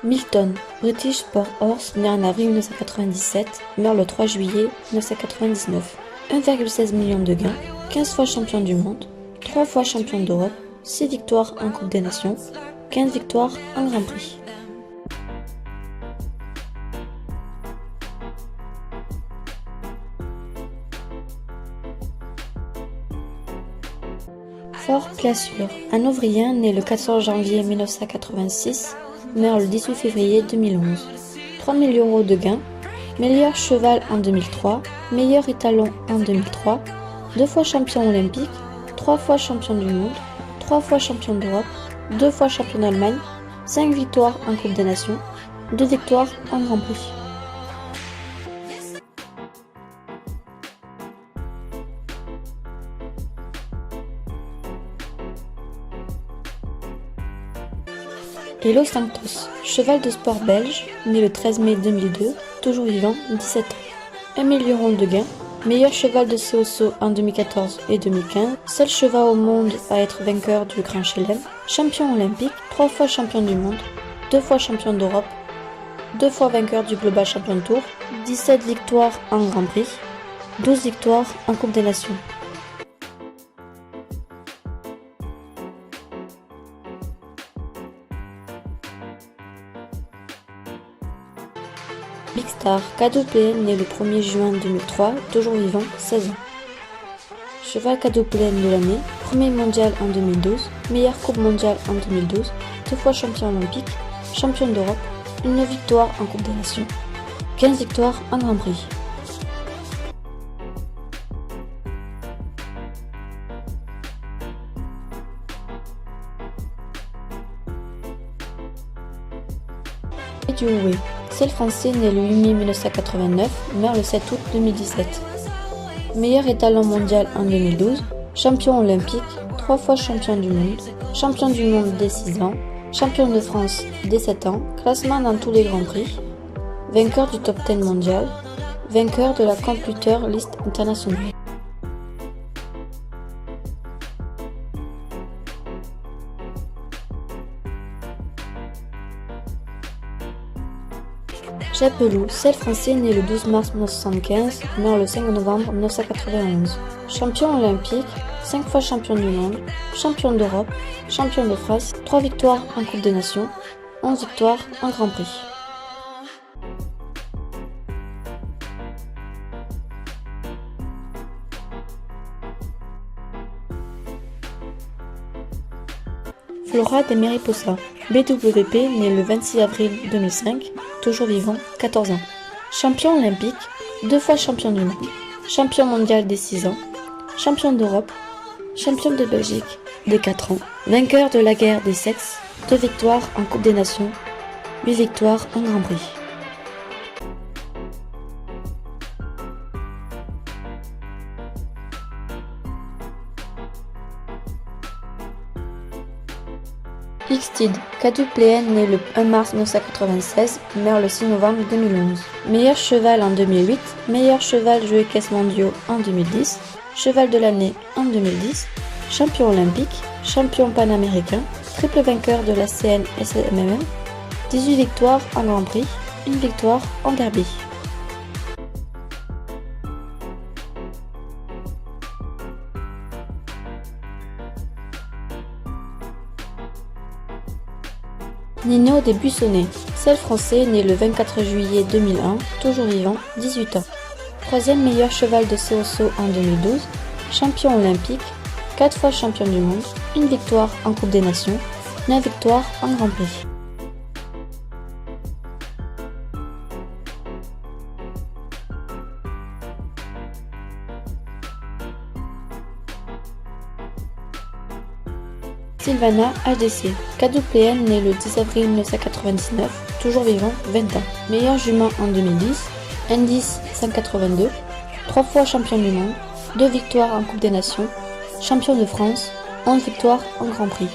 Milton, British Sport Horse, né en avril 1997, meurt le 3 juillet 1999. 1,16 million de gains, 15 fois champion du monde, 3 fois champion d'Europe, 6 victoires en Coupe des Nations, 15 victoires en Grand Prix. Fort Plassure, un Auvrien né le 14 janvier 1986, meurt le 18 février 2011. 3 000 € de gains, meilleur cheval en 2003, meilleur étalon en 2003, 2 fois champion olympique, 3 fois champion du monde, 3 fois champion d'Europe, 2 fois champion d'Allemagne, 5 victoires en Coupe des Nations, 2 victoires en Grand Prix. Hello Sanctos, cheval de sport belge, né le 13 mai 2002, toujours vivant, 17 ans. 1 000 € de gains, meilleur cheval de COSO en 2014 et 2015, seul cheval au monde à être vainqueur du Grand Chelem, champion olympique, 3 fois champion du monde, 2 fois champion d'Europe, 2 fois vainqueur du Global Champion Tour, 17 victoires en Grand Prix, 12 victoires en Coupe des Nations. Big Star, quadrupléen né le 1er juin 2003, toujours vivant, 16 ans. Cheval quadrupléen de l'année, premier mondial en 2012, meilleure coupe mondiale en 2012, 2 fois champion olympique, champion d'Europe, 1 victoire en Coupe des Nations, 15 victoires en Grand Prix. Edioué, celle français né le 8 mai 1989, meurt le 7 août 2017. Meilleur étalon mondial en 2012, champion olympique, 3 fois champion du monde dès 6 ans, champion de France dès 7 ans, classement dans tous les grands prix, vainqueur du top 10 mondial, vainqueur de la Computer List internationale. Chapelou, celle français né le 12 mars 1975, meurt le 5 novembre 1991. Champion olympique, 5 fois champion du monde, champion d'Europe, champion de France, 3 victoires en Coupe des Nations, 11 victoires en Grand Prix. Flora de Mariposa, BWP, né le 26 avril 2005, toujours vivant, 14 ans. Champion olympique, 2 fois champion du monde, champion mondial dès 6 ans, champion d'Europe, champion de Belgique dès 4 ans, vainqueur de la guerre des sexes, 2 victoires en Coupe des Nations, 8 victoires en Grand Prix. Xtid, quadrupléen né le 1 mars 1996, meurt le 6 novembre 2011. Meilleur cheval en 2008, meilleur cheval jeux et caisses mondiaux en 2010, cheval de l'année en 2010, champion olympique, champion panaméricain, triple vainqueur de la CNSMM, 18 victoires en Grand Prix, 1 victoire en derby. Nino des Buissonnets, celle français né le 24 juillet 2001, toujours vivant, 18 ans. 3e meilleur cheval de COSO en 2012, champion olympique, 4 fois champion du monde, 1 victoire en Coupe des Nations, 9 victoires en Grand Prix. Sylvana HDC, quadrupléen né le 10 avril 1999, toujours vivant, 20 ans. Meilleur jument en 2010, indice 182, 3 fois champion du monde, 2 victoires en Coupe des Nations, champion de France, 11 victoires en Grand Prix.